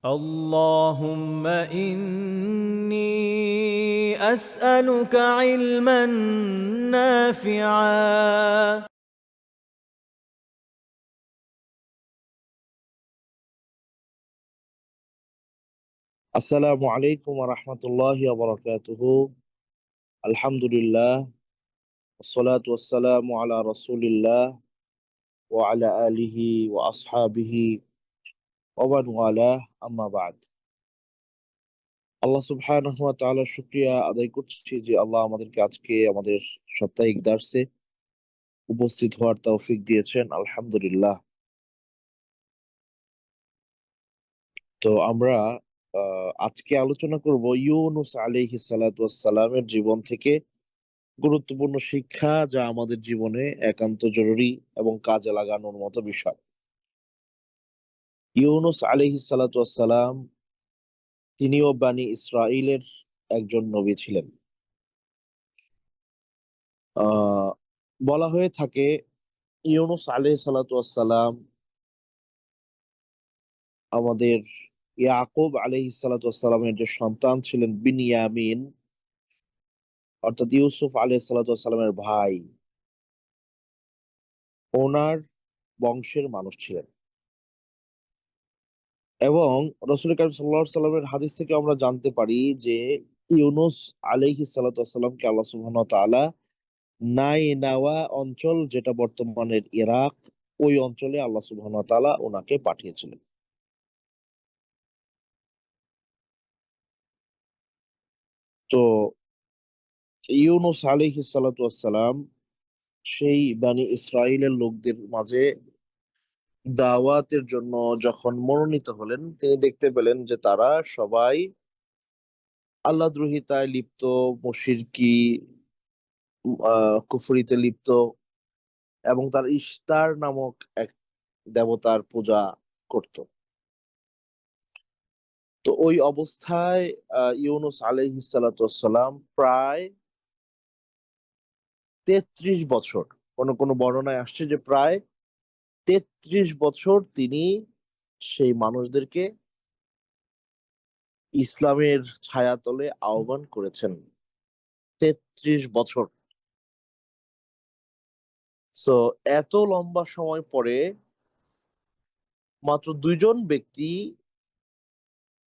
اللهم إني أسألك علما نافعا. আসসালামু আলাইকুম ওয়া রাহমাতুল্লাহি ওয়া বারাকাতুহু। আলহামদুলিল্লাহ, ওয়াসসালাতু ওয়াসসালামু আলা রাসূলিল্লাহ ওয়া আলা আলিহি ওয়া আসহাবিহি ওয়া মান ওয়ালাহ, আম্মা বা'দ। আল্লাহ সুবহানাহু ওয়া তাআলার শুকরিয়া আদায় করছি যে আল্লাহ আমাদেরকে আজকে আমাদের সাপ্তাহিক দার্সে উপস্থিত হওয়ার তৌফিক দিয়েছেন। আলহামদুলিল্লাহ। তো আমরা আজকে আলোচনা করব ইউনুস আলাইহিস সালাতু ওয়াস সালামের জীবন থেকে গুরুত্বপূর্ণ শিক্ষা, যা আমাদের জীবনে একান্ত জরুরি এবং কাজে লাগানোর মতো বিষয়। ইউনুস আলাইহিস সালাতু ওয়াস সালাম তিনিও বানি ইসরাইলের একজন নবী ছিলেন। আহ বলা হয়ে থাকে ইউনুস আলাইহিস সালাতু ওয়াস সালাম আমাদের ইয়াকুব আলাইহিস সালাতু ওয়াস সালামের যে সন্তান ছিলেন বিনিয়ামিন, অর্থাৎ ইউসুফ আলাইহিস সালাতু ওয়াস সালামের ভাই, ওনার বংশের মানুষ ছিলেন। এবং রাসূল কারীম সাল্লাল্লাহু আলাইহি সাল্লামের হাদিস থেকে আমরা জানতে পারি যে ইউনুস আলাইহিস সালাতু ওয়াস সালামকে আল্লাহ সুবহানাহু ওয়া তাআলা নাইনাওয়া অঞ্চল, যেটা বর্তমানের ইরাক, ওই অঞ্চলে আল্লাহ সুবহানাহু ওয়া তাআলা ওনাকে পাঠিয়েছিলেন। তো ইউনুস আলাইহিস সালাতু ওয়াস সালাম সেই বানি ইসরাইলের লোকদের মাঝে দাওয়াতের জন্য যখন মনোনীত হলেন, তিনি দেখতে পেলেন যে তারা সবাই আল্লাহদ্রোহিতায় লিপ্ত, মুশরিকি, কুফরিতে লিপ্ত, এবং তার ইশতার নামক এক দেবতার পূজা করত। তো ওই অবস্থায় ইউনুস আলাইহিস সালাতু ওয়াস সালাম প্রায় ৩৩ বছর, কোন কোন বর্ণনায় আসছে যে প্রায় ৩৩ বছর তিনি সেই মানুষদেরকে ইসলামের ছায়াতলে আহ্বান করেছেন। ৩৩ বছর। সো এত লম্বা সময় পরে মাত্র দুইজন ব্যক্তি,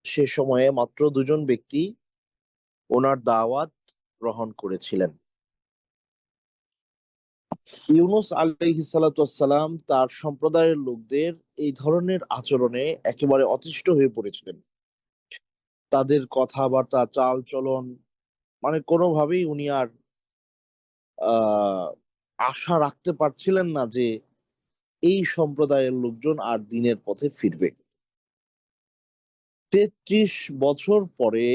সে সময়ে মাত্র দুজন ব্যক্তি ওনার দাওয়াত গ্রহণ করেছিলেন। ইউনুস আলাইহিস সালাতু ওয়াস সালাম তার সম্প্রদায়ের লোকদের এই ধরনের আচরণে একেবারে অতিষ্ঠ হয়ে পড়েছিলেন। তাদের কথাবার্তা, চাল চলন, মানে কোনোভাবেই উনি আর আহ আশা রাখতে পারছিলেন না যে এই সম্প্রদায়ের লোকজন আর দিনের পথে ফিরবে। ৩৩ বছর পরে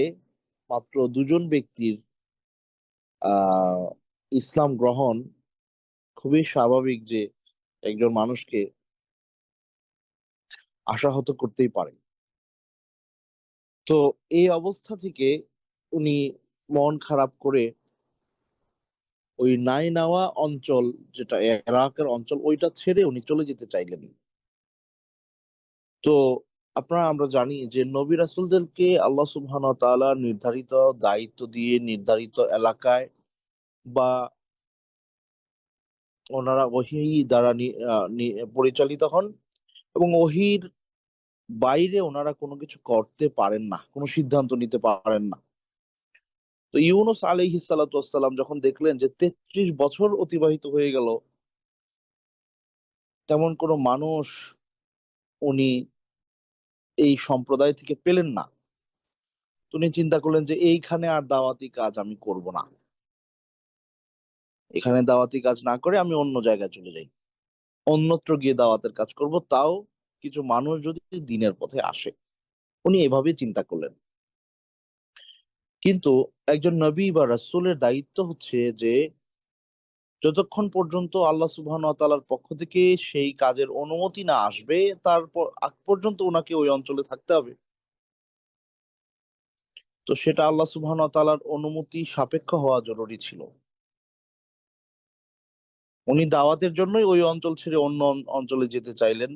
মাত্র দুজন ব্যক্তির আহ ইসলাম গ্রহণ খুবই স্বাভাবিক যে একজন মানুষকে আশাহত করতেই পারে। তো এই অবস্থা থেকে উনি মন খারাপ করে ওই নাইনাওয়া অঞ্চল, যেটা ইরাকের অঞ্চল, ওইটা ছেড়ে উনি চলে যেতে চাইলেন। তো আমরা জানি যে নবী রাসূলদেরকে আল্লাহ সুবহানাহু ওয়া তাআলা নির্ধারিত দায়িত্ব দিয়ে নির্ধারিত এলাকায় বা ওনারা ওহী দ্বারা পরিচালিত হন, এবং ওহীর বাইরে ওনারা কোনো কিছু করতে পারেন না, কোনো সিদ্ধান্ত নিতে পারেন না। তো ইউনুস আলাইহিস সালাতু ওয়াস সালাম যখন দেখলেন যে ৩৩ বছর অতিবাহিত হয়ে গেল, তেমন কোনো মানুষ উনি এই সম্প্রদায় থেকে পেলেন না, তো উনি চিন্তা করলেন যে এইখানে আর দাওয়াতি কাজ আমি করব না। এখানে দাওয়াতি কাজ না করে আমি অন্য জায়গায় চলে যাই, অন্যত্র গিয়ে দাওয়াতের কাজ করব, তাও কিছু মানুষ যদি দিনের পথে আসে। উনি এভাবেই চিন্তা করলেন। কিন্তু একজন নবী বা রাসূলের দায়িত্ব হচ্ছে যে যতক্ষণ পর্যন্ত আল্লাহ সুবহানাহু ওয়া তাআলার পক্ষ থেকে সেই কাজের অনুমতি না আসবে, তারপর আগ পর্যন্ত উনাকে ওই অঞ্চলে থাকতে হবে। তো সেটা আল্লাহ সুবহানাহু ওয়া তাআলার অনুমতি সাপেক্ষ হওয়া জরুরি ছিল। উনি দাওয়াতের জন্যই ওই অঞ্চল ছেড়ে অন্য অঞ্চলে যেতে চাইলেন।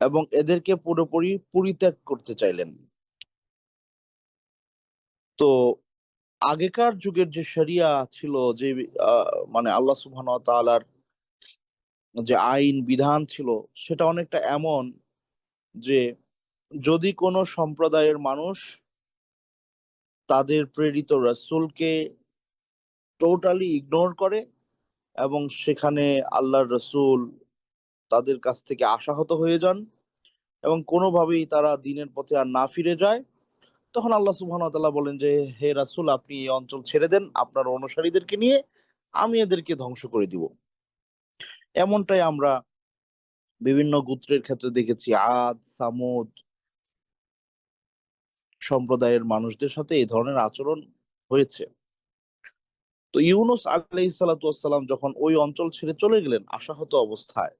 এবং এদেরকে পুরোপুরি পরিত্যাগ করতে চাইলেন। তো আগেকার যুগের যে শরিয়া ছিল, যে মানে আল্লাহ সুবহানাহু ওয়া তাআলার যে আইন বিধান ছিল, সেটা অনেকটা এমন যে যদি কোনো সম্প্রদায়ের মানুষ তাদের প্রেরিত রাসূলকে টোটালি ইগনোর করে এবং সেখানে আল্লাহর রাসূল তাদের কাছ থেকে আশাহত হয়ে যান এবং কোনোভাবেই তারা দ্বীনের পথে আর না ফিরে যায়, তখন আল্লাহ সুবহানাহু ওয়া তাআলা বলেন যে, হে রাসূল, আপনি এই অঞ্চল ছেড়ে দেন আপনার অনুসারীদেরকে নিয়ে, আমি এদেরকে ধ্বংস করে দিব। এমনটাই আমরা বিভিন্ন গোত্রের ক্ষেত্রে দেখেছি। আদ, সামুদ সম্প্রদায়ের মানুষদের সাথে এই ধরনের আচরণ হয়েছে। তো ইউনূস আলাইহিস সালাতু ওয়াস সালাম যখন ওই অঞ্চল ছেড়ে চলে গেলেন আশাহত অবস্থায়,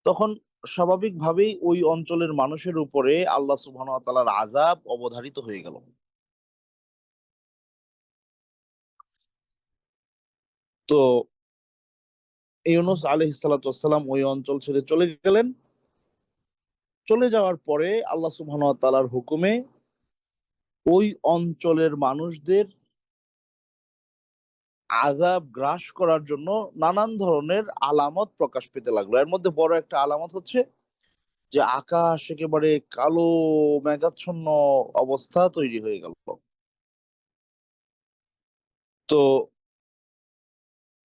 তখন স্বাভাবিকভাবেই ওই অঞ্চলের মানুষের উপরে আল্লাহ সুবহানাহু ওয়া তাআলার আযাব অবধারিত হয়ে গেল। তো ইউনূস আলাইহিস সালাতু ওয়াস সালাম ওই অঞ্চল ছেড়ে চলে গেলেন। চলে যাওয়ার পরে আল্লাহ সুবহানাহু ওয়া তাআলার হুকুমে ওই অঞ্চলের মানুষদের আযাব গ্রাস করার জন্য নানান ধরনের আলামত প্রকাশ পেতে লাগলো। এর মধ্যে বড় একটা আলামত হচ্ছে যে আকাশ একেবারে কালো মেঘাচ্ছন্ন অবস্থা তৈরি হয়ে গেল। তো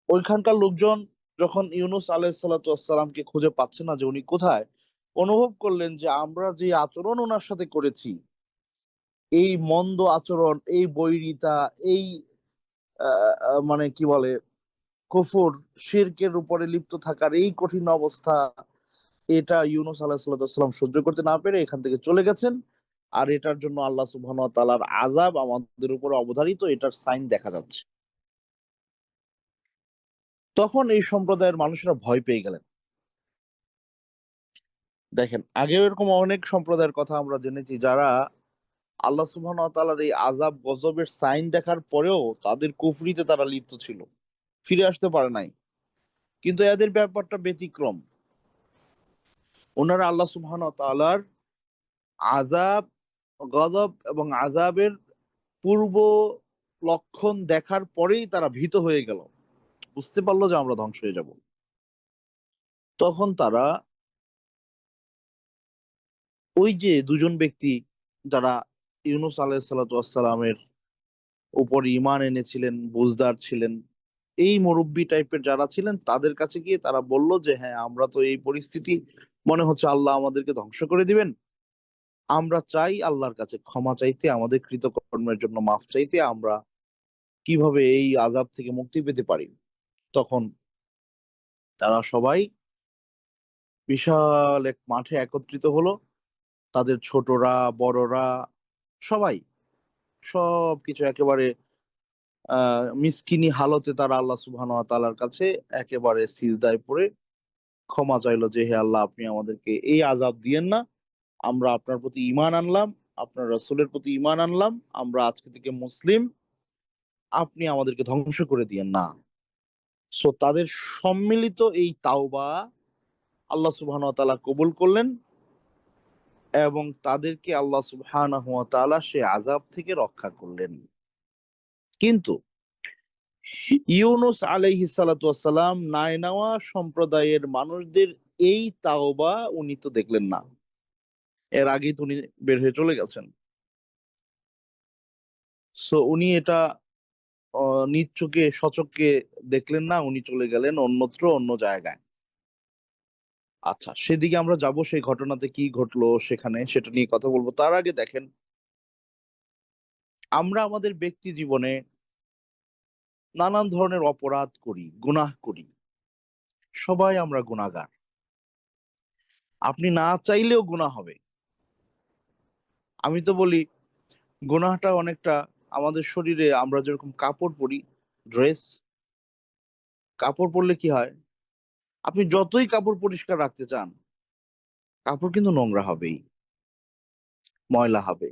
ওইখানকার লোকজন যখন ইউনূস আলাইহিস সালাতু ওয়াস সালামকে খুঁজে পাচ্ছে না যে উনি কোথায়, অনুভব করলেন যে আমরা যে আচরণ উনার সাথে করেছি, এই মন্দ আচরণ, এই বৈরিতা, এই আ আ মানে কি বলে কুফর, শিরকের উপরে লিপ্ত থাকার এই কঠিন অবস্থা, এটা ইউনূস আলাইহিস সালাতু ওয়াস সালাম সহ্য করতে না পেরে এখান থেকে চলে গেছেন। আর এটার জন্য আল্লাহ সুবহানাহু ওয়া তাআলার আযাব আমাদের উপরে অবধারিত, এটার সাইন দেখা যাচ্ছে। তখন এই সম্প্রদায়ের মানুষেরা ভয় পেয়ে গেলেন। দেখেন, আগেও এরকম অনেক সম্প্রদায়ের কথা আমরা জেনেছি যারা আল্লাহ সুবহানাহু ওয়া তাআলার এই আযাব গজবের সাইন দেখার পরেও তাদের কুফরিতে তারা লিপ্ত ছিল। ফিরে আসতে পারে নাই। কিন্তু এদের ব্যাপারটা ব্যতিক্রম। উনারা আল্লাহ সুবহানাহু ওয়া তাআলার আযাব, গজব এবং আযাবের পূর্ব লক্ষণ দেখার পরেই তারা ভীত হয়ে গেল। বুঝতে পারল যে আমরা ধ্বংস হয়ে যাব। তখন তারা ওই যে দুজন ব্যক্তি যারা ইউনূস আলাইহিস সালাতু ওয়াস সালামের উপর ঈমান এনেছিলেন, বুঝদার ছিলেন, এই মুরুব্বি টাইপের যারা ছিলেন তাদের কাছে গিয়ে তারা বলল যে, হ্যাঁ, আমরা তো এই পরিস্থিতি, মনে হচ্ছে আল্লাহ আমাদেরকে ধ্বংস করে দিবেন। আমরা চাই আল্লাহর কাছে ক্ষমা চাইতে, আমাদের কৃতকর্মের জন্য মাফ চাইতে, আমরা কিভাবে এই আযাব থেকে মুক্তি পেতে পারি। তখন তারা সবাই বিশাল এক মাঠে একত্রিত হলো। তাদের ছোটরা, বড়রা সবাই সবকিছু একেবারে মিসকিনি হালতে তারা আল্লাহ সুবহানাহু ওয়া তাআলার কাছে একেবারে সিজদায় পড়ে ক্ষমা চাইলো যে, হে আল্লাহ, আপনি আমাদেরকে এই আযাব দিয়েন না। আমরা আপনার প্রতি ঈমান আনলাম, আপনার রাসূলের প্রতি ঈমান আনলাম। আমরা আজকে থেকে মুসলিম। আপনি আমাদেরকে ধ্বংস করে দিয়েন না। সো তাদের সম্মিলিত এই তাওবা আল্লাহ সুবহানাহু ওয়া তাআলা কবুল করলেন এবং তাদেরকে আল্লাহ সুবহানাহু ওয়া তাআলা সে আযাব থেকে রক্ষা করলেন। কিন্তু ইউনূস আলাইহিস সালাতু ওয়াস সালাম নায়নাওয়া সম্প্রদায়ের মানুষদের এই তাওবা উনি তো দেখলেন না। এর আগেই তো উনি বের হয়ে চলে গেছেন। সো উনি এটা নিজ চোখে সচক্ষে দেখলেন না। উনি চলে গেলেন অন্যত্র, অন্য জায়গায়। আচ্ছা, সেদিকে আমরা যাব, সেই ঘটনাতে কি ঘটলো সেখানে সেটা নিয়ে কথা বলব। তার আগে দেখেন, আমরা আমাদের ব্যক্তি জীবনে নানান ধরনের অপরাধ করি, গুনাহ করি। সবাই আমরা গুনাহগার। আপনি না চাইলেও গুনাহ হবে। আমি তো বলি গুনাহটা অনেকটা আমাদের শরীরে আমরা যেরকম কাপড় পরি, ড্রেস, কাপড় পরলে কি হয়? আপনি যতই কাপড় পরিষ্কার রাখতে চান, কাপড় কিন্তু নোংরা হবেই, ময়লা হবে।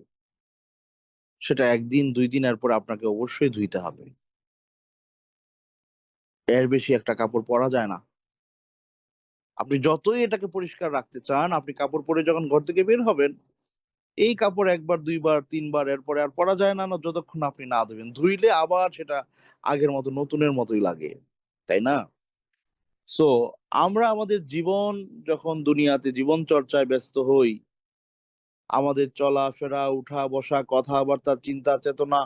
সেটা ১ দিন ২ দিনের পর আপনাকে অবশ্যই ধুইতে হবে। এর বেশি একটা কাপড় পরা যায় না। আপনি যতই এটাকে পরিষ্কার রাখতে চান, আপনি কাপড় পরে যখন ঘর থেকে বের হবেন, এই কাপড় একবার, দুইবার, তিনবার এরপরে আর পরা যায় না, যতক্ষণ আপনি না ধুবেন। ধুইলে আবার সেটা আগের মতো নতুনের মতোই লাগে, তাই না? সো আমরা আমাদের জীবন, যখন দুনিয়াতে জীবন চর্চায় ব্যস্ত হই, আমাদের চলাফেরা, উঠা বসা, কথাবার্তা, চিন্তা চেতনা,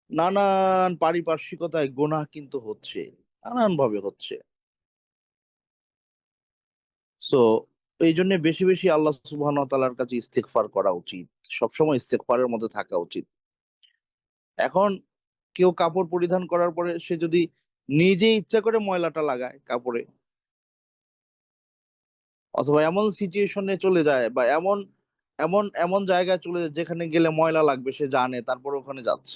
নানান পারিপার্শ্বিকতায় গুনাহ কিন্তু হচ্ছে, নানান ভাবে হচ্ছে। সো এই জন্য বেশি বেশি আল্লাহ সুবহানাহু ওয়া তাআলার কাছে ইস্তিগফার করা উচিত, সবসময় ইস্তিগফারের মধ্যে থাকা উচিত। এখন কেউ কাপড় পরিধান করার পরে সে যদি নিজে ইচ্ছা করে ময়লাটা লাগায় কাপড়ে, অথবা এমন সিচুয়েশনে চলে যায়, বা এমন এমন এমন জায়গায় চলে যায় যেখানে গেলে ময়লা লাগবে, সে জানে, তারপর ওখানে যাচ্ছে,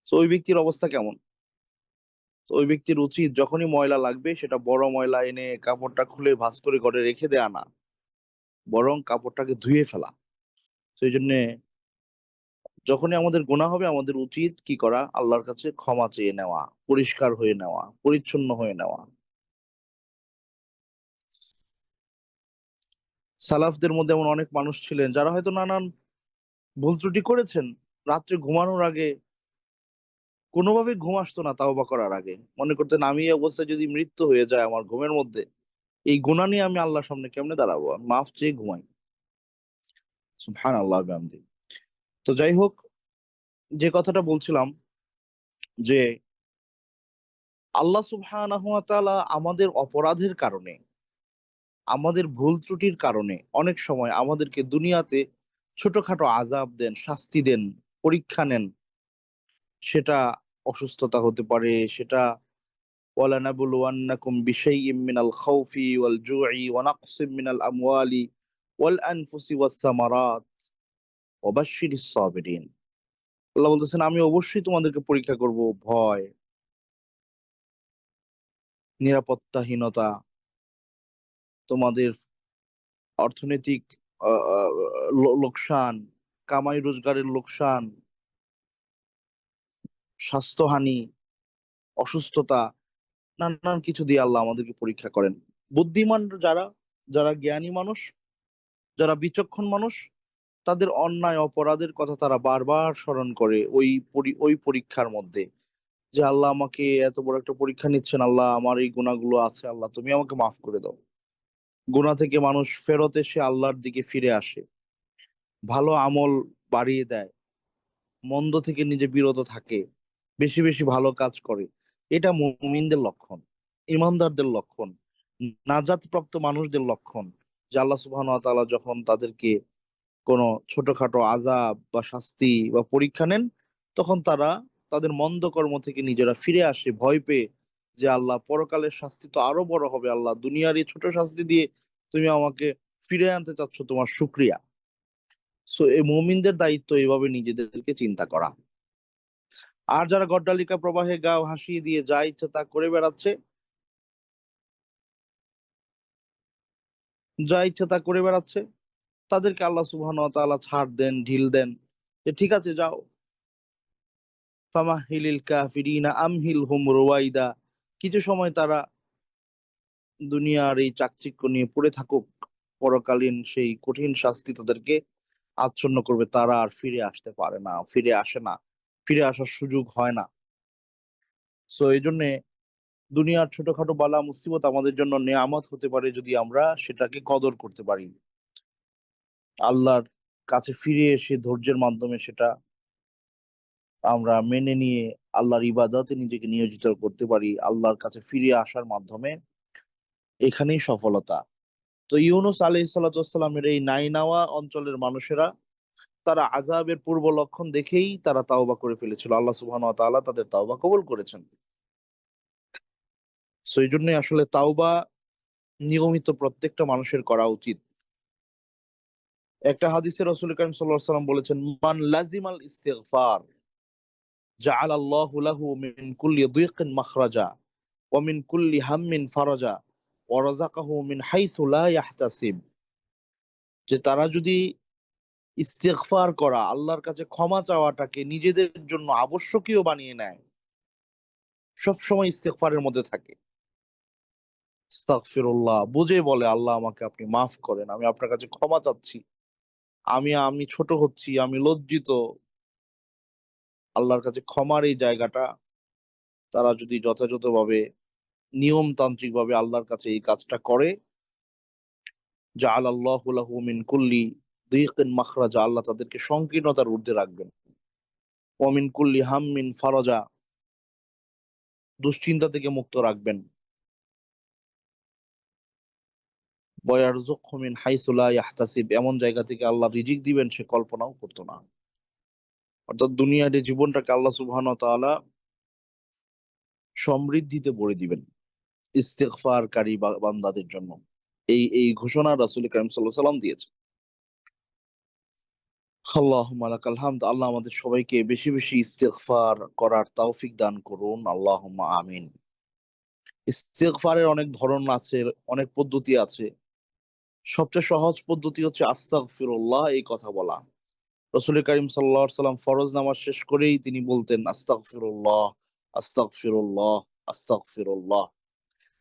তো ওই ব্যক্তির অবস্থা কেমন? তো ওই ব্যক্তির উচিত যখনই ময়লা লাগবে সেটা বড় ময়লা এনে কাপড়টা খুলে ভাঁজ করে ঘরে রেখে দেয়া না, বরং কাপড়টাকে ধুয়ে ফেলা। তো এই জন্য যখনই আমাদের গুনাহ হবে, আমাদের উচিত কি করা? আল্লাহর কাছে ক্ষমা চেয়ে নেওয়া, পরিষ্কার হয়ে নেওয়া, পরিচ্ছন্ন হয়ে নেওয়া। সালাফদের মধ্যে এমন অনেক মানুষ ছিলেন যারা হয়তো নানান ভুল ত্রুটি করেছেন। রাত্রে ঘুমানোর আগে কোনোভাবে ঘুম আসতো না তাওবা করার আগে। মনে করতেন, আমি এই অবস্থায় যদি মৃত্যু হয়ে যায় আমার ঘুমের মধ্যে, এই গুনাহ নিয়ে আমি আল্লাহর সামনে কেমনে দাঁড়াবো? আমি মাফ চেয়ে ঘুমাই। সুবহানাল্লাহ ওয়া বিহামদিহি। তো যাই হোক, যে কথাটা বলছিলাম, যে আল্লাহ সুবহানাহু ওয়া তাআলা আমাদের অপরাধের কারণে, আমাদের ভুল ত্রুটির কারণে অনেক সময় আমাদেরকে দুনিয়াতে ছোটখাটো আযাব দেন, শাস্তি দেন, পরীক্ষা নেন। সেটা অসুস্থতা হতে পারে, সেটা ওয়ালানাবলুওয়ান্নাকুম বিশাইইম মিনাল খাউফি ওয়াল জু'i ওয়া নাকসিম মিনাল আমওয়ালি ওয়াল আনফুসি ওয়াস সামারাত ওয়া বাশশিরিস সাবিরিন। আল্লাহ বলতেছেন, আমি অবশ্যই তোমাদেরকে পরীক্ষা করব। ভয়, নিরাপত্তাহীনতা, তোমাদের অর্থনৈতিক আ আ লোকসান, কামাই রোজগারের লোকসান, স্বাস্থ্যহানি, অসুস্থতা, নানান কিছু দিয়ে আল্লাহ আমাদেরকে পরীক্ষা করেন। বুদ্ধিমান যারা, যারা জ্ঞানী মানুষ, যারা বিচক্ষণ মানুষ, তাদের অন্যায় অপরাধের কথা তারা বারবার স্মরণ করে ওই পরীক্ষার মধ্যে, যে আল্লাহ আমাকে এত বড় একটা পরীক্ষা নিচ্ছেন, আল্লাহ আমার এই গুনাহগুলো আছে, আল্লাহ তুমি আমাকে মাফ করে দাও। গুনাহ থেকে মানুষ ফেরত এসে আল্লাহর দিকে ফিরে আসে, ভালো আমল বাড়িয়ে দেয়, মন্দ থেকে নিজে বিরত থাকে, বেশি বেশি ভালো কাজ করে। এটা মুমিনদের লক্ষণ, ইমানদারদের লক্ষণ, নাজাতপ্রাপ্ত মানুষদের লক্ষণ। যে আল্লাহ সুবহানাহু ওয়া তাআলা যখন তাদেরকে কোনো ছোটখাটো আযাব বা শাস্তি বা পরীক্ষা নেন, তখন তারা তাদের মন্দ কর্ম থেকে নিজেরা ফিরে আসে ভয় পেয়ে, যে আল্লাহ পরকালের শাস্তি তো আরো বড় হবে, আল্লাহ দুনিয়ার এই ছোট শাস্তি দিয়ে তুমি আমাকে ফিরে আনতে চাচ্ছ, তোমার শুকরিয়া। সো এই মুমিনদের দায়িত্ব এভাবে নিজেদেরকে চিন্তা করা। আর যারা গড্ডালিকা প্রবাহে গা ভাসিয়ে দিয়ে যা ইচ্ছা তা করে বেড়াচ্ছে, যা ইচ্ছা তা করে বেড়াচ্ছে, তাদেরকে আল্লাহ সুবহানাহু ওয়া তাআলা ছাড় দেন, ঢিল দেন, যে ঠিক আছে যাও। ফামাহিলিল কাফিরিনা আমহিলহুম রুওয়াইদা। কিছু সময় তারা দুনিয়ার এই চাকচিক্য নিয়ে পড়ে থাকুক, পরকালীন সেই কঠিন শাস্তি তাদেরকে আচ্ছন্ন করবে, তারা আর ফিরে আসতে পারে না, ফিরে আসে না, ফিরে আসার সুযোগ হয় না। সো এই জন্য দুনিয়ার ছোটখাটো বালা মুসিবত আমাদের জন্য নেয়ামত হতে পারে, যদি আমরা সেটাকে কদর করতে পারি, আল্লাহর কাছে ফিরে এসে ধৈর্যের মাধ্যমে সেটা আমরা মেনে নিয়ে আল্লাহর ইবাদতে নিজেকে নিয়োজিত করতে পারি, আল্লাহর কাছে ফিরে আসার মাধ্যমে। এখানেই সফলতা। তো ইউনুস আলাইহিস সালামের এই নাইনাওয়া অঞ্চলের মানুষেরা, তারা আযাবের পূর্ব লক্ষণ দেখেই তারা তাওবা করে ফেলেছিল। আল্লাহ সুবহানাহু ওয়া তাআলা তাদের তাওবা কবুল করেছেন। সো এই জন্যই আসলে তাওবা নিয়মিত প্রত্যেকটা মানুষের করা উচিত। একটা হাদিসে রাসূল কারীম সাল্লাল্লাহু আলাইহি ওয়াসাল্লাম বলেছেন, মান লাজিমাল ইস্তিগফার জাআলা আল্লাহু লাহু মিন কুল্লি দিকিন মাখরাজা ওয়া মিন কুল্লি হাম্মিন ফারাজা ওয়া রাযাকাহু মিন হাইথু লা ইয়াহতাসিব। যে তারা যদি ইস্তিগফার করা, আল্লাহর কাছে ক্ষমা চাওয়াটাকে নিজেদের জন্য আবশ্যকীয় বানিয়ে নেয়, সবসময় ইস্তিগফারের মধ্যে থাকে, আস্তাগফিরুল্লাহ, বুঝে বলে আল্লাহ আমাকে আপনি মাফ করেন, আমি আপনার কাছে ক্ষমা চাচ্ছি, আমি আমি ছোট হচ্ছি, আমি লজ্জিত। আল্লাহর কাছে ক্ষমার এই জায়গাটা তারা যদি যথাযথভাবে নিয়মতান্ত্রিক ভাবে আল্লাহর কাছে এই কাজটা করে, জাআলাল্লাহু লাহু মিন কুল্লি দিকিন মাখরাজা, আল্লাহ তাদেরকে সংকীর্ণতার ঊর্ধ্বে রাখবেন। ওয়া মিন কুল্লি হাম্মিন ফারাজা, দুশ্চিন্তা থেকে মুক্ত রাখবেন। ওয়া ইয়ারযুকহু মিন হাইসু লা ইয়াহতাসিব, এমন জায়গা থেকে আল্লাহ রিজিক দিবেন সে কল্পনাও করতো না। অর্থাৎ দুনিয়ার এই জীবনটাকে আল্লাহ সুবহানাহু ওয়া তাআলা সমৃদ্ধিতে ভরে দিবেন ইস্তেগফারকারী বান্দাদের জন্য। এই ঘোষণা রাসূল কারীম সাল্লাল্লাহু আলাইহি ওয়াসাল্লাম দিয়েছেন। আল্লাহুম্মা লাকাল হামদ। আল্লাহ আমাদের সবাইকে বেশি বেশি ইস্তেগফার করার তৌফিক দান করুন, আল্লাহুম্মা আমিন। ইস্তেগফারের অনেক ধরন আছে, অনেক পদ্ধতি আছে। সবচেয়ে সহজ পদ্ধতি হচ্ছে আস্তাগফিরুল্লাহ, এই কথা বলা। রাসূল কারীম সাল্লাল্লাহু আলাইহি ওয়াসাল্লাম ফরজ নামাজ শেষ করেই তিনি বলতেন আস্তাগফিরুল্লাহ, আস্তাগফিরুল্লাহ, আস্তাগফিরুল্লাহ।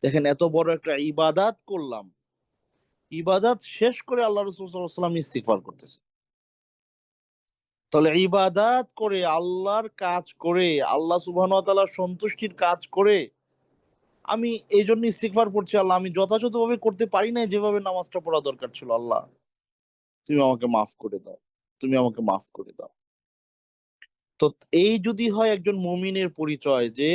দেখেন এত বড় একটা ইবাদাত করলাম, ইবাদাত শেষ করে আল্লাহ রাসূল সাল্লাল্লাহু আলাইহি ওয়াসাল্লাম ইস্তিগফার করতেছেন। তাহলে ইবাদাত করে, আল্লাহর কাজ করে, আল্লাহ সুবহানাহু ওয়া তাআলার সন্তুষ্টির কাজ করে আমি এই জন্য ইস্তিগফার করছি, আল্লাহ আমি যথাযথভাবে করতে পারি নাই যেভাবে নামাজটা পড়া দরকার ছিল, আল্লাহ তুমি আমাকে মাফ করে দাও, তুমি আমাকে মাফ করে দাও। তো এই যদি হয় একজন মুমিনের পরিচয়, যে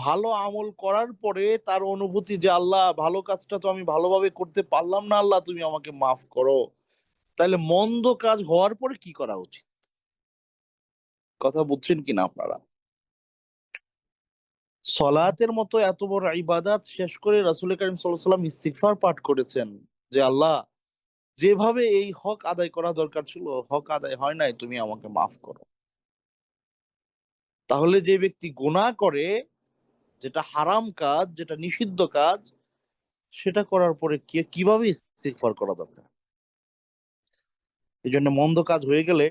ভালো আমল করার পরে তার অনুভূতি যে আল্লাহ ভালো কাজটা তো আমি ভালোভাবে করতে পারলাম না, আল্লাহ তুমি আমাকে মাফ করো, তাহলে মন্দ কাজ হওয়ার পরে কি করা উচিত? কথা বুঝছেন কিনা আপনারা? সলাতের মতো এত বড় ইবাদাত শেষ করে রাসূল কারীম সাল্লাল্লাহু আলাইহি ওয়াসাল্লাম ইস্তিগফার পাঠ করেছেন যে আল্লাহ যেভাবে এই হক আদায় করা দরকার ছিল হক আদায় হয় নাই, তুমি আমাকে মাফ করো। তাহলে যে ব্যক্তি গুনাহ করে, যেটা হারাম কাজ, যেটা নিষিদ্ধ কাজ, সেটা করার পরে কিভাবে ইস্তিগফার করা দরকার? এই জন্য মন্দ কাজ হয়ে গেলে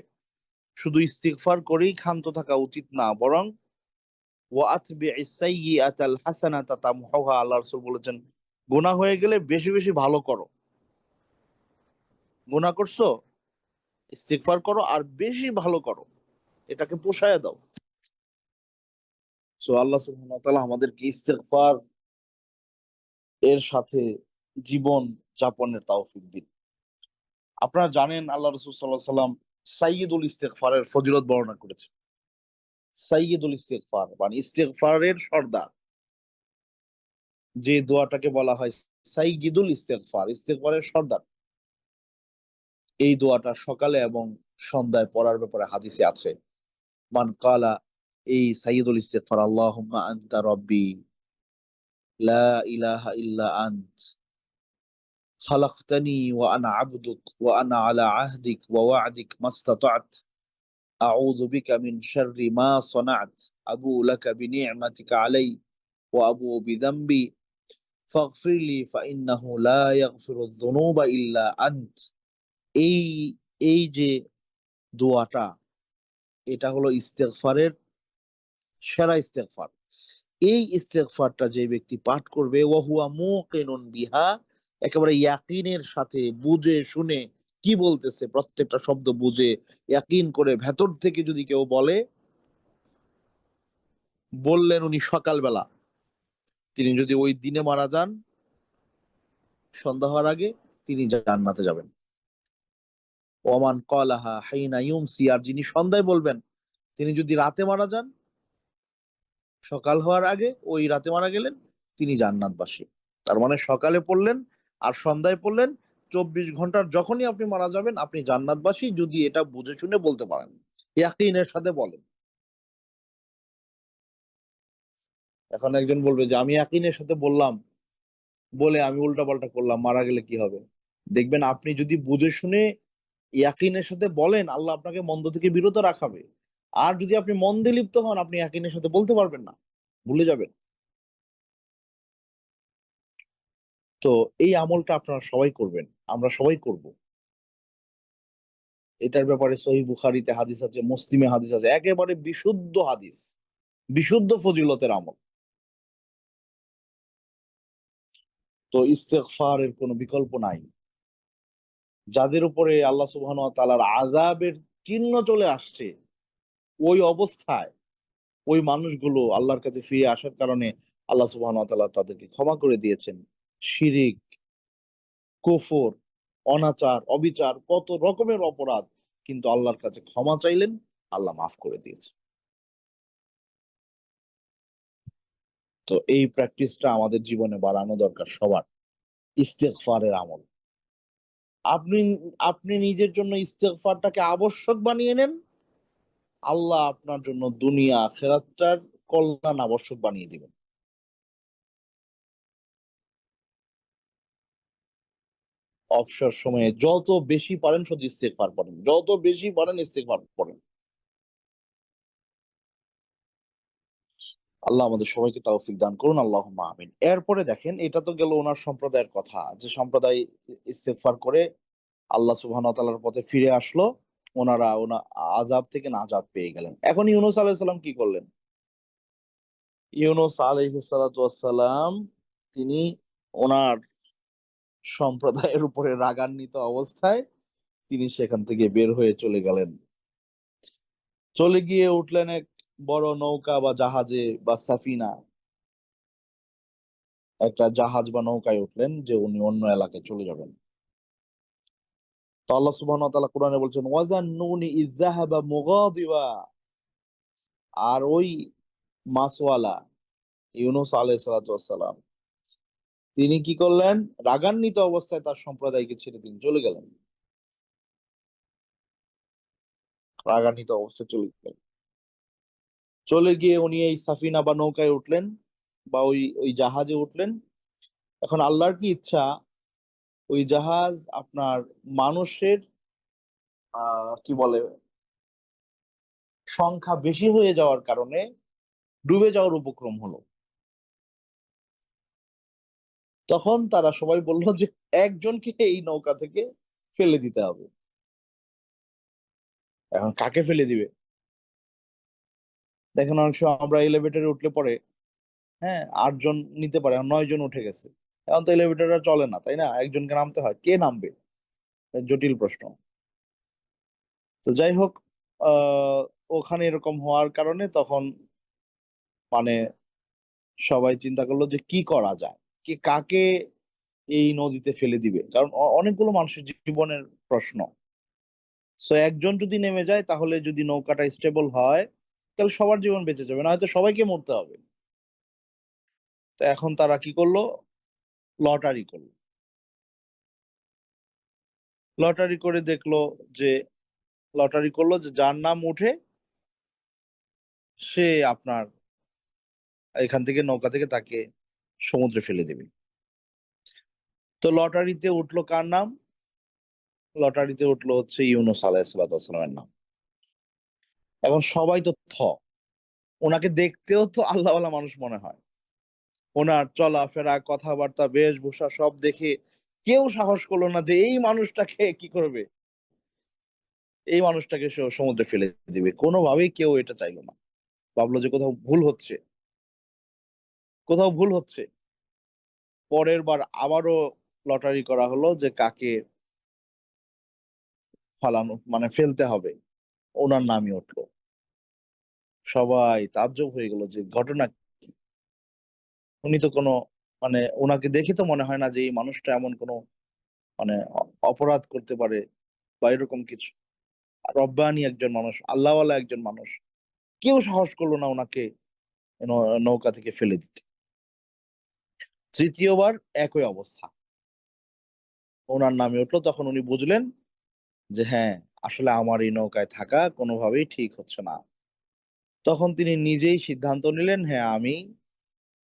শুধু ইস্তিগফার করেই ক্ষান্ত থাকা উচিত না, বরং ওয়াতবি'is সাইয়্যিআতাল হাসানাতা তামহুহা, আল্লাহ রাসূল বলেছেন গুনাহ হয়ে গেলে বেশি বেশি ভালো করো। গুনাহ করছো, ইস্তিগফার করো আর বেশি ভালো করো, এটাকে পোষায় দাও। সো আল্লাহ সুবহানাহু ওয়া তাআলা আমাদেরকে ইস্তিগফার এর সাথে জীবন যাপনের তৌফিক দিন। আপনারা জানেন আল্লাহ রাসূল সাল্লাল্লাহু আলাইহি সাল্লাম সাইয়্যিদুল ইস্তিগফারের ফজিলত বর্ণনা করেছেন। সাইয়্যিদুল ইস্তিগফার মানে ইস্তিগফারের সর্দার, যে দোয়াটাকে বলা হয় সাইয়্যিদুল ইস্তিগফার, ইস্তিগফারের সর্দার। এই দোয়াটা সকালে এবং সন্ধ্যায় পড়ার ব্যাপারে হাদিসে আছে। মান ক্বালা, এই সাইয়্যিদুল ইস্তিগফার, আল্লাহুম্মা আনতা রাব্বি লা ইলাহা ইল্লা আন্ত খালাকতানি ওয়া আনা আবদুক ওয়া আনা আলা আহদিক ওয়া ওয়া'দিক মাস্তাতা'ত আউযু বিকা মিন শাররি মা সানা'ত আবু'ু লাকা বিনি'মাতিকা আলাই ওয়া আবু'ু বিযামবি ফাগফিরলি ফাইন্নাহু লা ইয়াগফিরুয যুনুবা ইল্লা আন্ত। এই এই যে দোয়াটা, এটা হলো ইস্তেগফারের সেরা ইস্তেগফার। এই ইস্তেগফারটা যে ব্যক্তি পাঠ করবে ওয়া হুয়া মুকিনুন বিহা, একেবারে ইয়াকিনের সাথে বুঝে শুনে কি বলতেছে প্রত্যেকটা শব্দ বুঝে ইয়াকিন করে ভেতর থেকে যদি কেউ বলে, বললেন উনি সকালবেলা, তিনি যদি ওই দিনে মারা যান সন্ধ্যা হওয়ার আগে, তিনি জান্নাতে যাবেন। ওমান ক্বালাহা হিনা ইউমসি, আর যিনি সন্ধ্যায় বলবেন, তিনি যদি রাতে মারা যান, সকাল হওয়ার আগে ওই রাতে মারা গেলেন, তিনি জান্নাতবাসী। তার মানে সকালে পড়লেন আর সন্ধ্যায় পড়লেন, 24 ঘন্টার যখনই আপনি মারা যাবেন আপনি জান্নাতবাসী, যদি এটা বুঝে শুনে বলতে পারেন, ইয়াকিনের সাথে বলেন। এখন একজন বলবে যে আমি ইয়াকিনের সাথে বললাম, বলে আমি উল্টাপাল্টা করলাম, মারা গেলে কি হবে? দেখবেন আপনি যদি বুঝে শুনে ইয়াকিনের সাথে বলেন, আল্লাহ আপনাকে মন্দ থেকে বিরত রাখাবে। আর যদি আপনি মন্দে লিপ্ত হন, আপনি ইয়াকিনের সাথে বলতে পারবেন না, ভুলে যাবেন। তো এই আমলটা আপনারা সবাই করবেন, আমরা সবাই করব। এটার ব্যাপারে সহিহ বুখারীতে হাদিস আছে, মুসলিমে হাদিস আছে, একেবারে বিশুদ্ধ হাদিস, বিশুদ্ধ ফজিলতের আমল। তো ইস্তেগফারের কোনো বিকল্প নাই। যাদের উপরে আল্লাহ সুবহানাহু ওয়া তাআলার আযাবের চিহ্ন চলে আসছে, ওই অবস্থায় ওই মানুষগুলো আল্লাহর কাছে ফিরে আসার কারণে আল্লাহ সুবহানাহু ওয়া তাআলা তাদেরকে ক্ষমা করে দিয়েছেন। শিরিক, কুফর, অনাচার, অবিচার, কত রকমের অপরাধ কিন্তু আল্লাহর কাছে ক্ষমা চাইলেন, আল্লাহ মাফ করে দিয়েছে। তো এই প্র্যাকটিসটা আমাদের জীবনে বাড়ানো দরকার সবার, ইস্তেগফারের আমল। আপনি আপনি নিজের জন্য ইস্তেগফারটাকে আবশ্যক বানিয়ে নেন, আল্লাহ আপনার জন্য দুনিয়া আখিরাতটার কল্যাণ আবশ্যক বানিয়ে দিবেন। অবসর সময়ে যত বেশি পারেন শুধু ইস্তেগফার পড়েন, যত বেশি পারেন ইস্তেগফার পড়েন। আল্লাহ আমাদের সবাইকে তৌফিক দান করুন, আল্লাহুম্মা আমিন। এরপরে দেখেন, এটা তো গেল ওনার সম্প্রদায়ের কথা, যে সম্প্রদায় ইস্তেগফার করে আল্লাহ সুবহানাহু ওয়া তাআলার পথে ফিরে আসলো, ওনারা আযাব থেকে নাজাত পেয়ে গেলেন। এখন ইউনূস আলাইহিস সালাম কি করলেন? ইউনূস আলাইহিস সালাতু ওয়াস সালাম তিনি ওনার সম্প্রদায়ের উপরে রাগান্বিত অবস্থায় তিনি সেখান থেকে বের হয়ে চলে গেলেন। চলে গিয়ে উঠলেন এক বড় নৌকা বা জাহাজে বা সাফিনা, একটা জাহাজ বা নৌকায় উঠলেন যে উনি অন্য এলাকায় চলে যাবেন। তো আল্লাহ সুবহানাহু ওয়া তাআলা কোরআনে বলছেন, ওয়াজান্নুনি ইয যাহাবা মুগাদিবা। আর ওই মাছওয়ালা ইউনূস আলাইহিস সালাতু ওয়াস সালাম তিনি কি করলেন? রাগান্বিত অবস্থায় তার সম্প্রদায়কে ছেড়ে তিনি চলে গেলেন। রাগান্বিত অবস্থায় চলে গেলেন। চলে গিয়ে উনি এই সাফিনা বা নৌকায় উঠলেন বা ওই জাহাজে উঠলেন। এখন আল্লাহর কি ইচ্ছা, ওই জাহাজ আপনার মানুষের কি বলে সংখ্যা বেশি হয়ে যাওয়ার কারণে ডুবে যাওয়ার উপক্রম হলো। তখন তারা সবাই বলল যে একজনকে এই নৌকা থেকে ফেলে দিতে হবে। এখন কাকে ফেলে দিবে? দেখেন অনেক সময় আমরা এলিভেটরে উঠলে পরে, হ্যাঁ, ৮ জন নিতে পারে, ৯ জন উঠে গেছে। এখন তো এলিভেটর আর চলে না, তাই না? একজনকে নামতে হয়, কে নামবে? জটিল প্রশ্ন। তো যাই হোক, আহ ওখানে এরকম হওয়ার কারণে তখন মানে সবাই চিন্তা করলো যে কি করা যায়, কে কাকে এই নদীতে ফেলে দিবে, কারণ অনেকগুলো মানুষের জীবনের প্রশ্ন। সো একজন যদি নেমে যায়, তাহলে যদি নৌকাটা স্টেবল হয় তাহলে সবার জীবন বেঁচে যাবে, না হয়তো সবাইকে মরতে হবে। তো এখন তারা কি করলো? লটারি করলো। লটারি করে দেখলো যে লটারি করলো যে যার নাম উঠে সে আপনার এখান থেকে নৌকা থেকে তাকে সমুদ্রে ফেলে দেবে। তো লটারিতে উঠলো কার নাম? লটারিতে উঠলো হচ্ছে ইউনূস আলাইহিস সালামের নাম। এখন সবাই তো ওনাকে দেখতেও তো আল্লাহওয়ালা মানুষ মনে হয়, ওনার চলাফেরা, কথাবার্তা, বেশভূষা সব দেখে কেউ সাহস করলো না যে এই মানুষটাকে কি করবে, এই মানুষটাকে সমুদ্রে ফেলে দিবে। কোনোভাবেই কেউ এটা চাইলো না। ভাবলো যে কোথাও ভুল হচ্ছে, কোথাও ভুল হচ্ছে। পরের বার আবারও লটারি করা হলো যে কাকে ফালানো মানে ফেলতে হবে, ওনার নামই উঠলো। সবাই তাজ্জব হয়ে গেল যে ঘটনা কি? উনি তো কোনো ওনাকে দেখে তো মনে হয় না যে এই মানুষটা এমন কোনো অপরাধ করতে পারে বা এরকম কিছু। রব্বানি একজন মানুষ, আল্লাহওয়ালা একজন মানুষ, কেউ সাহস করলো না ওনাকে নৌকা থেকে ফেলে দিতে। তৃতীয়বার একই অবস্থা, ওনার নামে উঠলো। তখন উনি বুঝলেন যে হ্যাঁ, আসলে আমার এই নৌকায় থাকা কোনোভাবেই ঠিক হচ্ছে না। তখন তিনি নিজেই সিদ্ধান্ত নিলেন, হ্যাঁ, আমি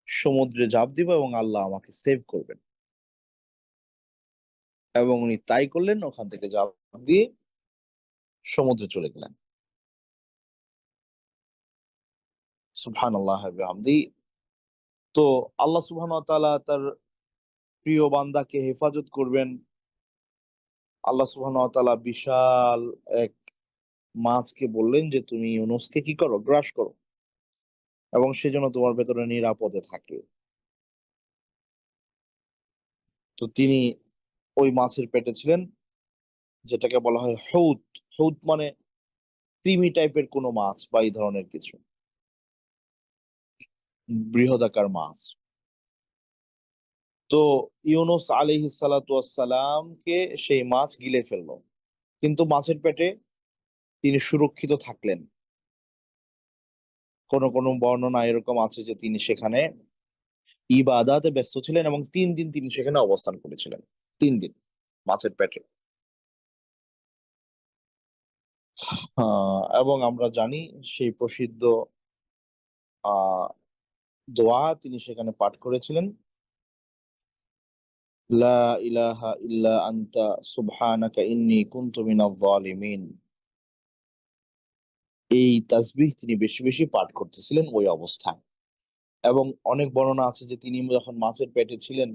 সমুদ্রে ঝাঁপ দিব এবং আল্লাহ আমাকে সেভ করবেন। এবং উনি তাই করলেন, ওখান থেকে ঝাঁপ দিয়ে সমুদ্রে চলে গেলেন। সুবহানাল্লাহ ওয়া বিহামদি। তো আল্লাহ সুবহানাহু ওয়া তাআলা তার প্রিয় বান্দাকে হেফাজত করবেন। আল্লাহ সুবহানাহু ওয়া তাআলা বিশাল এক মাছকে বললেন যে তুমি ইউনূসকে কি করো? গ্রাস করো এবং সে যেন তোমার ভেতরে নিরাপদে থাকে। তো তিনি ওই মাছের পেটে ছিলেন, যেটাকে বলা হয় হৌত। হৌত মানে তিমি টাইপের কোনো মাছ বা এই ধরনের কিছু বৃহদাকার মাছ। তো ইউনুস আলাইহিস সালাতু ওয়াসসালামকে সেই মাছ গিলে ফেললো, কিন্তু মাছের পেটে তিনি সুরক্ষিত থাকলেন। কোন কোন বর্ণনা এরকম আছে যে তিনি সেখানে ইবাদাতে ব্যস্ত ছিলেন এবং 3 দিন তিনি সেখানে অবস্থান করেছিলেন। 3 দিন মাছের পেটে। এবং আমরা জানি সেই প্রসিদ্ধ আহ দোয়া তিনি সেখানে পাঠ করেছিলেন, লা ইলাহা ইল্লা আনতা সুবহানাকা ইন্নী কুনতু মিনাজ জালিমিন। এই তাসবিহ তিনি বেশি বেশি পাঠ করতেছিলেন ওই অবস্থায়। এবং অনেক বর্ণনা আছে যে তিনি যখন মাছের পেটে ছিলেন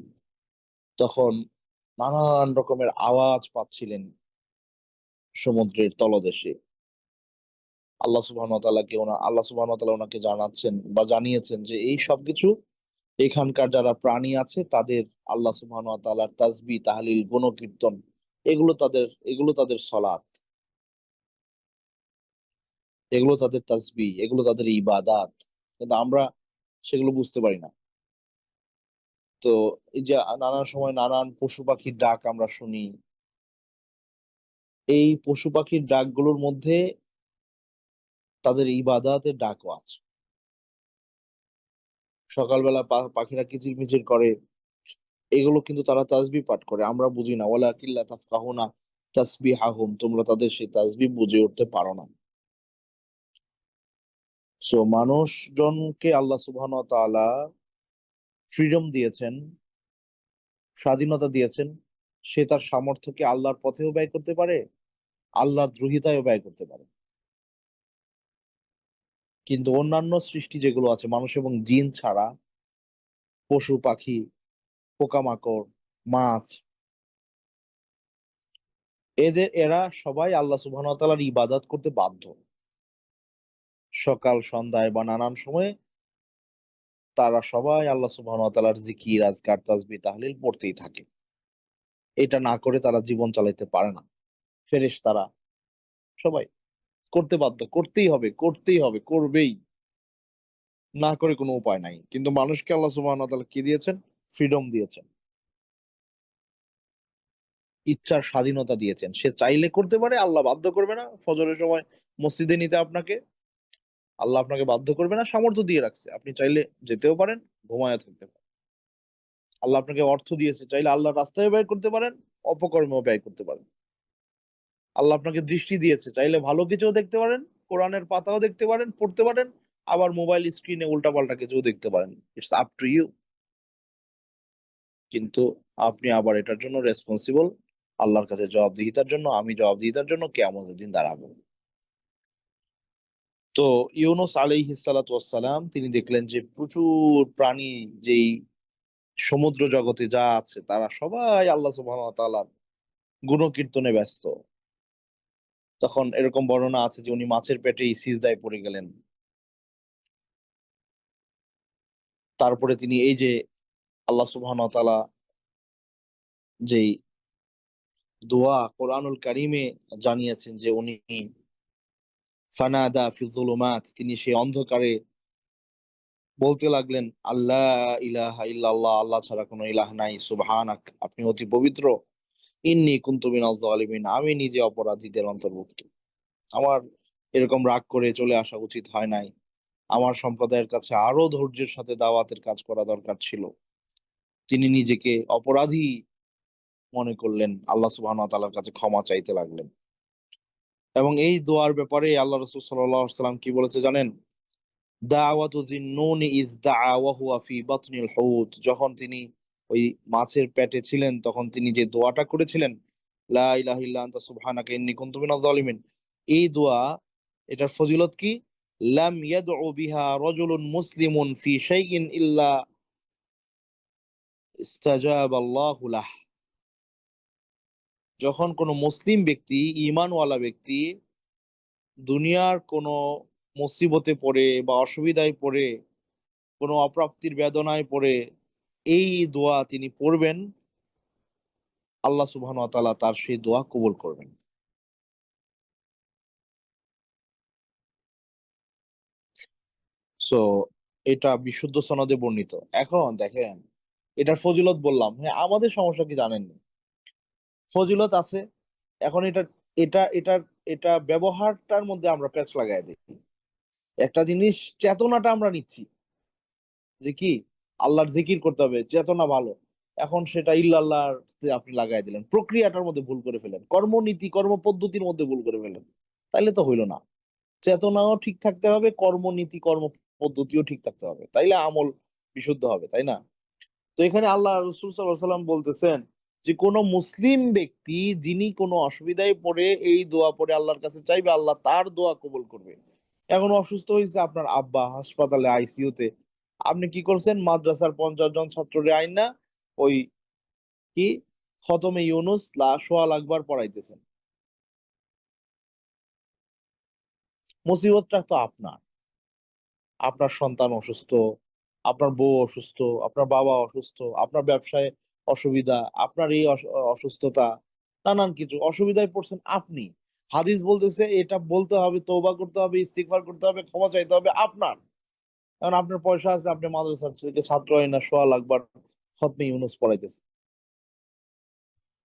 তখন নানান রকমের আওয়াজ পাচ্ছিলেন সমুদ্রের তলদেশে। আল্লাহ সুবহানাহু ওয়া তাআলা ওনাকে জানাচ্ছেন বা জানিয়েছেন যে এই সবকিছু এখানকার যারা প্রাণী আছে তাদের আল্লাহ সুবহানাহু ওয়া তাআলার তাসবিহ, তাহলিল, গুণকীর্তন, এগুলো তাদের সলাত, এগুলো তাদের তাসবিহ, এগুলো তাদের ইবাদাত। কিন্তু আমরা সেগুলো বুঝতে পারি না। তো এই যে নানান সময় নানান পশু পাখির ডাক আমরা শুনি, এই পশু পাখির ডাকগুলোর মধ্যে তাদের ইবাদাতের ডাকও আছে। সকালবেলা পাখিরা কিচিরমিচির করে, এগুলো কিন্তু তারা তাসবিহ পাঠ করে, আমরা বুঝি না। ওয়ালাকিন লা তাফকাহুনা তাসবিহাহুম, তোমরা তাদের সেই তাসবিহ বুঝে উঠতে পারো না। সো মানুষজনকে আল্লাহ সুবহানাহু ওয়া তাআলা ফ্রিডম দিয়েছেন, স্বাধীনতা দিয়েছেন। সে তার সামর্থ্যকে আল্লাহর পথেও ব্যয় করতে পারে, আল্লাহর দ্রোহিতায়ও ব্যয় করতে পারে। কিন্তু অন্যান্য সৃষ্টি যেগুলো আছে মানুষ এবং জিন ছাড়া, পশু পাখি, পোকামাকড়, মাছ, এরা সবাই আল্লাহ সুবহানাহু ওয়া তাআলার ইবাদত করতে বাধ্য। সকাল সন্ধ্যায় বা নানান সময়ে তারা সবাই আল্লাহ সুবহানাহু ওয়া তাআলার জিকির, আজকার, তাসবিহ, তাহলিল পড়তেই থাকে। এটা না করে তারা জীবন চালাইতে পারে না। ফেরেশতারা সবাই করতে বাধ্য, করতেই হবে, করতেই হবে, করবেই, না করে কোনো উপায় নাই। কিন্তু মানুষকে আল্লাহ সুবহানাহু ওয়া তাআলা কি দিয়েছেন? ফ্রিডম দিয়েছেন, ইচ্ছার স্বাধীনতা দিয়েছেন। সে চাইলে করতে পারে, আল্লাহ বাধ্য করবে না। ফজরের সময় মসজিদে নিতে আপনাকে আল্লাহ আপনাকে বাধ্য করবে না, সামর্থ্য দিয়ে রাখছে। আপনি চাইলে যেতেও পারেন, ঘুমায় থাকতে পারেন। আল্লাহ আপনাকে অর্থ দিয়েছে, চাইলে আল্লাহর রাস্তায় ব্যয় করতে পারেন, অপকর্মেও ব্যয় করতে পারেন। আল্লাহ আপনাকে দৃষ্টি দিয়েছে, চাইলে ভালো কিছুও দেখতে পারেন, কোরআনের পাতাও দেখতে পারেন, পড়তে পারেন, আবার মোবাইল স্ক্রিনে উল্টাপাল্টা কিছুও দেখতে পারেন। It's up to you. কিন্তু আপনি আবার এটার জন্য রেসপন্সিবল, আল্লাহর কাছে জবাবদিহিতার জন্য। আমি জবাবদিহিতার জন্য কিয়ামতের দিন দাঁড়াবো। তো ইউনুস আলাইহিস সালাতু ওয়াসসালাম তিনি দেখলেন যে প্রচুর প্রাণী, যেই সমুদ্র জগতে যা আছে তারা সবাই আল্লাহ সুবহানাহু ওয়া তাআলার গুণকীর্তনে ব্যস্ত। তখন এরকম বর্ণনা আছে যে উনি মাছের পেটেই সিজদায় পড়ে গেলেন। তারপরে তিনি এই যে আল্লাহ সুবহানাহু ওয়া তাআলা যেই দোয়া কোরআনুল কারীমে জানিয়েছেন যে উনি ফানাদা ফি যুলুমাত, তিনি সেই অন্ধকারে বলতে লাগলেন, আল্লাহ ইলাহা ইল্লাল্লাহ, আল্লাহ ছাড়া কোনো ইলাহ নাই, সুবহানাক, আপনি অতি পবিত্র, ইন্নী কুনতু মিনাজ জালিমিন, আমি নিজে অপরাধীদের অন্তর্ভুক্ত। আমার এরকম রাগ করে চলে আসা উচিত হয় নাই। আমার সম্প্রদায়ের কাছে আরো ধৈর্যের সাথে দাওয়াতের কাজ করা দরকার ছিল। তিনি নিজেকে অপরাধী মনে করলেন, আল্লাহ সুবহানাহু ওয়া তাআলার কাছে ক্ষমা চাইতে লাগলেন। এবং এই দোয়ার ব্যাপারে আল্লাহ রাসূল সাল্লাল্লাহু আলাইহি ওয়াসাল্লাম কি বলেছে জানেন? দাওয়াতু যিন্নুনি ইয দাআ ওয়া হুয়া ফি বাতনিল হুত, যখন তিনি ওই মাছের পেটে ছিলেন তখন তিনি যে দোয়াটা করেছিলেন, লা ইলাহা ইল্লা আনতা সুবহানাকা ইন্নী কুনতু মিনাজ জালিমিন, এই দোয়া, এটার ফজিলত কি? লাম ইয়াদউ বিহা রাজুলুন মুসলিমুন ফি শাইইন ইল্লা ইস্তাজাবা আল্লাহু লাহ। যখন কোনো মুসলিম ব্যক্তি, ঈমানওয়ালা ব্যক্তি দুনিয়ার কোনো মুসিবতে পড়ে বা অসুবিধায় পড়ে, কোনো অপ্রাপ্তির বেদনায় পড়ে এই দোয়া তিনি পড়বেন, আল্লাহ সুবহানাহু ওয়া তাআলা তার সেই দোয়া কবুল করবেন। সো এটা বিশুদ্ধ সনদে বর্ণিত। এখন দেখেন, এটার ফজিলত বললাম, হ্যাঁ আমাদের সমস্যা কি জানেন? ফজিলত আছে। এখন এটার এটা ব্যবহারটার মধ্যে আমরা প্যাচ লাগাই দিই। একটা জিনিস চেতনাটা আমরা নিচ্ছি যে কি আল্লাহর জিকির করতে হবে, চেতনা ভালো। এখন সেটা ইল্লাল্লাহর আপনি লাগাই দিলেন, প্রক্রিয়াটার মধ্যে ভুল করে ফেলেন, কর্মনীতি কর্ম পদ্ধতির মধ্যে ভুল করে ফেলেন, তাইলে তো হইলো না। চেতনাও ঠিক থাকতে হবে, কর্মনীতি কর্ম পদ্ধতিও ঠিক থাকতে হবে, তাইলে আমল বিশুদ্ধ হবে, তাই না? তো এখানে আল্লাহ রসুল সাল্লাল্লাহু আলাইহি সাল্লাম বলতেছেন যে কোন মুসলিম ব্যক্তি যিনি কোনো অসুবিধায় পড়ে এই দোয়া পড়ে আল্লাহর কাছে চাইবে, আল্লাহ তার দোয়া কবুল করবে। এখন অসুস্থ হয়েছে আপনার আব্বা হাসপাতালে আইসিইউতে, আপনি কি করছেন? মাদ্রাসার 50 জন ছাত্ররে আইনা ওই কি খতমে ইউনুস সোয়া লাখবার পড়াইতেছেন। মুসিবতটা তো আপনার, আপনার সন্তান অসুস্থ, আপনার বউ অসুস্থ, আপনার বাবা অসুস্থ, আপনার ব্যবসায় অসুবিধা, আপনার এই অসুস্থতা, নানান কিছু অসুবিধায় পড়ছেন আপনি। হাদিস বলতেছে এটা বলতে হবে, তওবা করতে হবে, ইস্তিগফার করতে হবে, ক্ষমা চাইতে হবে আপনার। কারণ আপনার পয়সা আছে, আপনি মাদ্রাসা থেকে ছাত্র হয় না, সোয়া লাখবার খতমে ইউনুস পড়াইতেছে।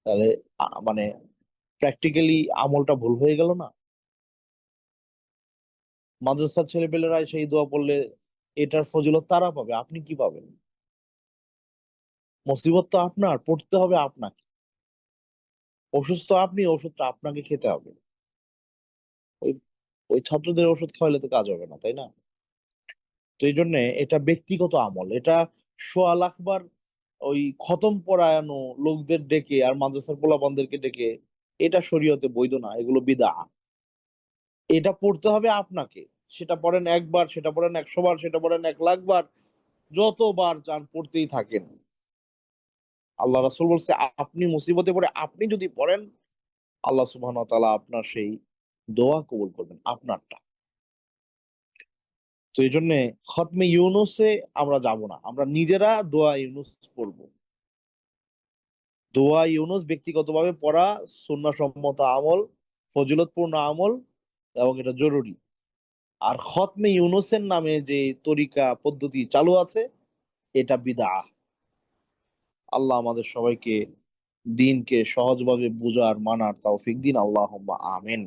তাহলে মানে প্র্যাকটিক্যালি আমলটা ভুল হয়ে গেল না? মাদ্রাসার ছেলেপেলেরা সেই দোয়া পড়লে এটার ফজিলত তারা পাবে, আপনি কি পাবেন? মুসিবত তো আপনার, পড়তে হবে আপনাকে। অসুস্থ আপনি, ওষুধটা আপনাকে খেতে হবে। ওই ওই ছাত্রদের ওষুধ খাওয়াইলে তো কাজ হবে না, তাই না? তো এই জন্য এটা ব্যক্তিগত আমল। এটা সোয়া লাখবার ওই খতম পরায়ানো লোকদের ডেকে আর মাদ্রাসার পোলাপানদেরকে ডেকে, এটা শরীয়তে বৈধ না, এগুলো বিদআত। এটা পড়তে হবে আপনাকে। সেটা পড়েন একবার, সেটা পড়েন 100 বার, সেটা পড়েন 1 লাখবার, যতবার চান পড়তেই থাকেন। আল্লাহ রাসূল বলছে আপনি মুসিবতে পড়ে আপনি যদি পড়েন, আল্লাহ সুবহানাহু ওয়া তাআলা আপনার সেই দোয়া কবুল করবেন, আপনারটা। তো এই জন্য খতমে ইউনুসে আমরা যাব না, আমরা নিজেরা দোয়া ইউনুস পড়বো। দোয়া ইউনুস ব্যক্তিগতভাবে পড়া সুন্নাহ সম্মত আমল, ফজিলতপূর্ণ আমল, এবং এটা জরুরি। আর খতমে ইউনুসের নামে যে তরিকা পদ্ধতি চালু আছে, এটা বিদআহ। আল্লাহ আমাদের সবাইকে দিনকে সহজভাবে বুঝার মানার তৌফিক দিন, আল্লাহুম্মা আমিন।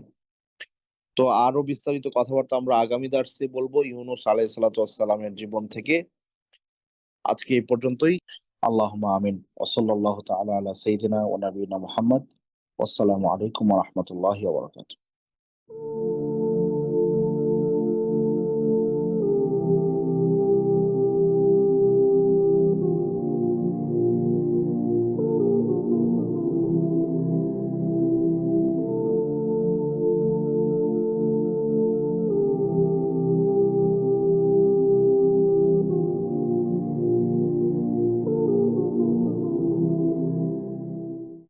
তো আরো বিস্তারিত কথাবার্তা আমরা আগামী দার্সে বলবো ইউনুস আলাইহিস সালাতু ওয়াস সালামের জীবন থেকে। আজকে এই পর্যন্তই। আল্লাহুম্মা আমিন। ওয়া সাল্লাল্লাহু তাআলা আলা সাইয়্যিদিনা ওয়া নাবিয়িনা মুহাম্মদ। ওয়াসসালামু আলাইকুম ওয়া রাহমাতুল্লাহি ওয়া বারাকাতুহু।